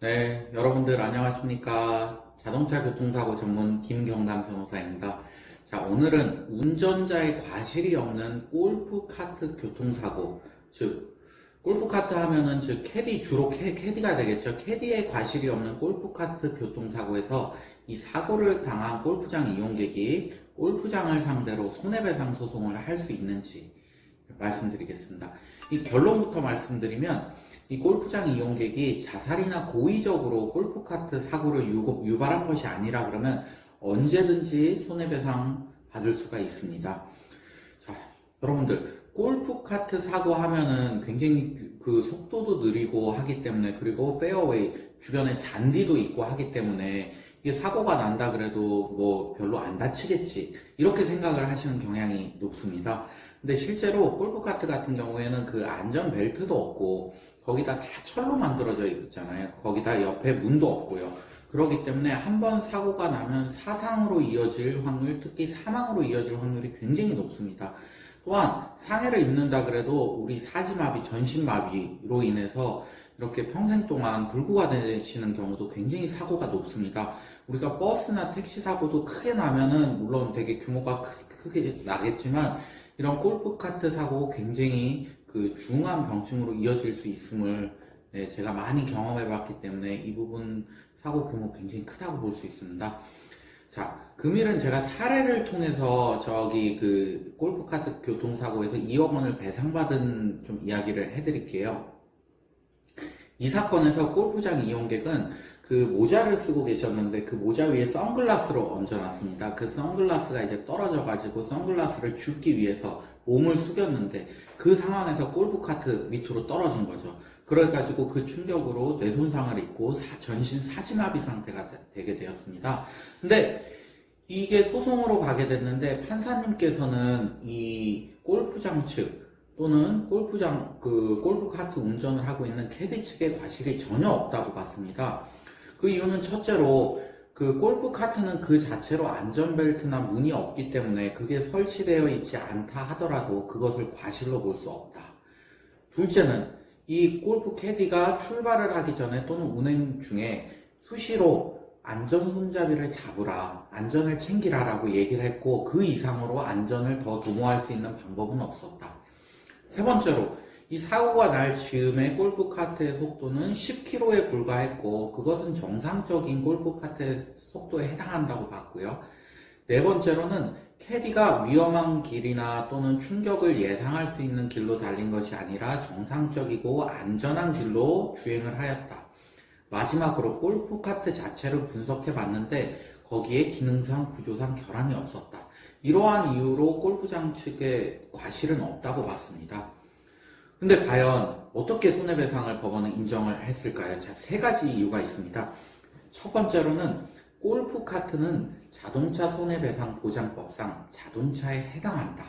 네, 여러분들 안녕하십니까. 자동차 교통사고 전문 김경남 변호사입니다. 자, 오늘은 운전자의 과실이 없는 골프카트 교통사고, 즉, 골프카트 하면은 주로 캐디가 되겠죠. 캐디의 과실이 없는 골프카트 교통사고에서 이 사고를 당한 골프장 이용객이 골프장을 상대로 손해배상 소송을 할 수 있는지 말씀드리겠습니다. 이 결론부터 말씀드리면, 이 골프장 이용객이 자살이나 고의적으로 골프카트 사고를 유발한 것이 아니라 그러면 언제든지 손해배상 받을 수가 있습니다. 자, 여러분들, 골프카트 사고 하면은 굉장히 그 속도도 느리고 하기 때문에, 그리고 페어웨이 주변에 잔디도 있고 하기 때문에 이게 사고가 난다 그래도 뭐 별로 안 다치겠지, 이렇게 생각을 하시는 경향이 높습니다. 근데 실제로 골프카트 같은 경우에는 그 안전벨트도 없고 거기다 다 철로 만들어져 있잖아요. 거기다 옆에 문도 없고요. 그렇기 때문에 한번 사고가 나면 사상으로 이어질 확률, 특히 사망으로 이어질 확률이 굉장히 높습니다. 또한 상해를 입는다 그래도 우리 사지마비, 전신마비로 인해서 이렇게 평생 동안 불구가 되시는 경우도 굉장히 사고가 높습니다. 우리가 버스나 택시 사고도 크게 나면은 물론 되게 규모가 크게 나겠지만 이런 골프카트 사고 굉장히 그 중한 병증으로 이어질 수 있음을 제가 많이 경험해 봤기 때문에 이 부분 사고 규모 굉장히 크다고 볼 수 있습니다. 자, 금일은 제가 사례를 통해서 저기 그 골프카트 교통사고에서 2억 원을 배상받은 좀 이야기를 해드릴게요. 이 사건에서 골프장 이용객은 그 모자를 쓰고 계셨는데 그 모자 위에 선글라스로 얹어놨습니다. 그 선글라스가 이제 떨어져가지고 선글라스를 줍기 위해서 몸을 숙였는데 그 상황에서 골프카트 밑으로 떨어진 거죠. 그래가지고 그 충격으로 뇌손상을 입고 전신 사지마비 상태가 되게 되었습니다. 근데 이게 소송으로 가게 됐는데 판사님께서는 이 골프장 측 또는 골프카트 운전을 하고 있는 캐디 측의 과실이 전혀 없다고 봤습니다. 그 이유는 첫째로 그 골프카트는 그 자체로 안전벨트나 문이 없기 때문에 그게 설치되어 있지 않다 하더라도 그것을 과실로 볼 수 없다. 둘째는 이 골프 캐디가 출발을 하기 전에 또는 운행 중에 수시로 안전 손잡이를 잡으라, 안전을 챙기라라고 얘기를 했고 그 이상으로 안전을 더 도모할 수 있는 방법은 없었다. 세 번째로 이 사고가 날 즈음에 골프카트의 속도는 10km에 불과했고 그것은 정상적인 골프카트의 속도에 해당한다고 봤고요. 네 번째로는 캐디가 위험한 길이나 또는 충격을 예상할 수 있는 길로 달린 것이 아니라 정상적이고 안전한 길로 주행을 하였다. 마지막으로 골프카트 자체를 분석해 봤는데 거기에 기능상 구조상 결함이 없었다. 이러한 이유로 골프장 측의 과실은 없다고 봤습니다. 근데 과연 어떻게 손해배상을 법원은 인정을 했을까요? 자, 세 가지 이유가 있습니다. 첫 번째로는 골프카트는 자동차 손해배상 보장법상 자동차에 해당한다.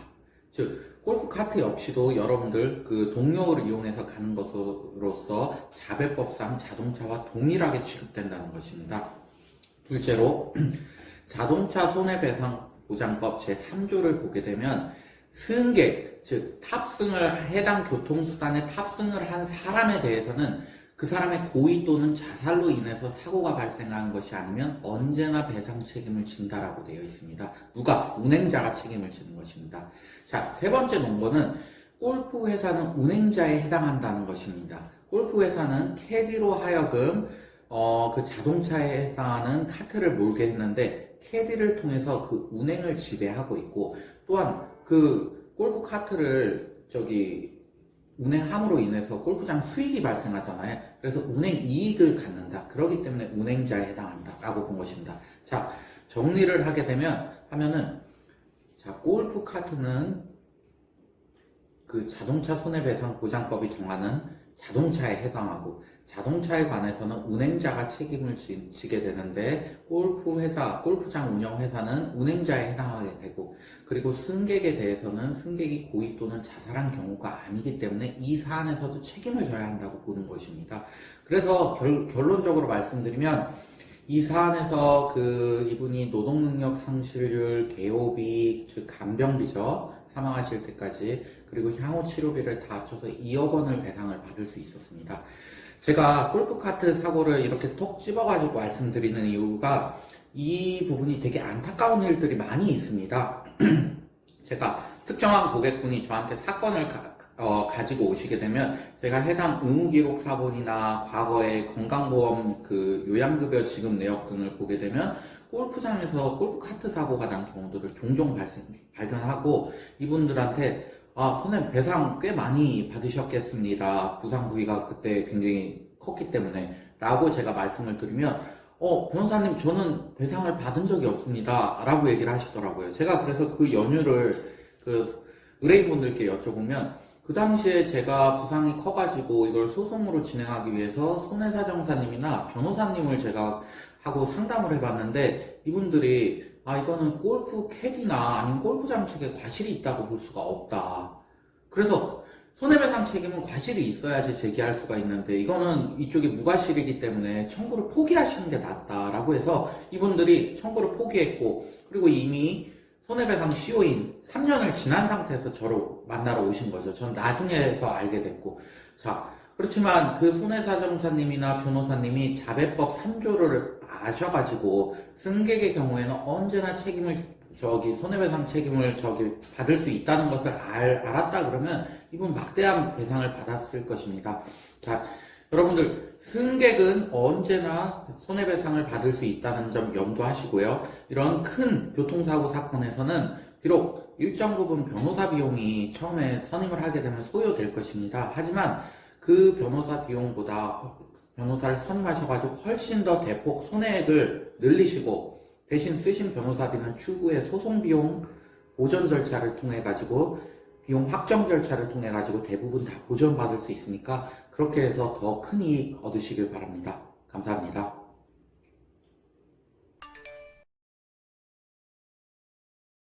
즉, 골프카트 역시도 여러분들 그 동력을 이용해서 가는 것으로서 자배법상 자동차와 동일하게 취급된다는 것입니다. 둘째로, 자동차 손해배상 보장법 제3조를 보게 되면 승객, 즉 탑승을 해당 교통수단에 탑승을 한 사람에 대해서는 그 사람의 고의 또는 자살로 인해서 사고가 발생한 것이 아니면 언제나 배상 책임을 진다라고 되어 있습니다. 누가? 운행자가 책임을 지는 것입니다. 자, 세 번째 논거는 골프 회사는 운행자에 해당한다는 것입니다. 골프 회사는 캐디로 하여금 그 자동차에 해당하는 카트를 몰게 했는데 캐디를 통해서 그 운행을 지배하고 있고 또한 그 골프 카트를 운행함으로 인해서 골프장 수익이 발생하잖아요. 그래서 운행 이익을 갖는다. 그렇기 때문에 운행자에 해당한다. 라고 본 것입니다. 자, 정리를 하게 하면은, 자, 골프 카트는 그 자동차 손해배상 보장법이 정하는 자동차에 해당하고, 자동차에 관해서는 운행자가 책임을 지게 되는데 골프장 운영회사는 운행자에 해당하게 되고 그리고 승객에 대해서는 승객이 고의 또는 자살한 경우가 아니기 때문에 이 사안에서도 책임을 져야 한다고 보는 것입니다. 그래서 결론적으로 말씀드리면 이 사안에서 이분이 노동능력 상실률, 개호비, 즉 간병비죠. 사망하실 때까지 그리고 향후 치료비를 다 합쳐서 2억 원을 배상을 받을 수 있었습니다. 제가 골프카트 사고를 이렇게 톡 집어가지고 말씀드리는 이유가 이 부분이 되게 안타까운 일들이 많이 있습니다. 제가 특정한 고객분이 저한테 사건을 가지고 오시게 되면 제가 해당 의무기록 사본이나 과거의 건강보험 그 요양급여 지급 내역 등을 보게 되면 골프장에서 골프카트 사고가 난 경우들을 종종 발견하고 이분들한테 선생님 배상 꽤 많이 받으셨겠습니다. 부상 부위가 그때 굉장히 컸기 때문에 라고 제가 말씀을 드리면 변호사님 저는 배상을 받은 적이 없습니다 라고 얘기를 하시더라고요. 제가 그래서 그 연유를 그 의뢰인분들께 여쭤보면 그 당시에 제가 부상이 커가지고 이걸 소송으로 진행하기 위해서 손해사정사님이나 변호사님을 제가 하고 상담을 해봤는데 이분들이 이거는 골프 캐디나 아니면 골프장 측에 과실이 있다고 볼 수가 없다. 그래서 손해배상 책임은 과실이 있어야지 제기할 수가 있는데 이거는 이쪽이 무과실이기 때문에 청구를 포기하시는 게 낫다라고 해서 이분들이 청구를 포기했고 그리고 이미 손해배상 CO인 3년을 지난 상태에서 저를 만나러 오신 거죠. 전 나중에서 알게 됐고 그렇지만 그 손해사정사님이나 변호사님이 자배법 3조를 아셔가지고 승객의 경우에는 언제나 손해배상 책임을 받을 수 있다는 것을 알았다 그러면 이분 막대한 배상을 받았을 것입니다. 여러분들 승객은 언제나 손해배상을 받을 수 있다는 점 염두하시고요. 이런 큰 교통사고 사건에서는 비록 일정 부분 변호사 비용이 처음에 선임을 하게 되면 소요될 것입니다. 하지만 그 변호사 비용보다 변호사를 선임하셔가지고 훨씬 더 대폭 손해액을 늘리시고 대신 쓰신 변호사비는 추후에 소송비용 보전 절차를 통해가지고 비용 확정 절차를 통해가지고 대부분 다 보전받을 수 있으니까 그렇게 해서 더 큰 이익 얻으시길 바랍니다. 감사합니다.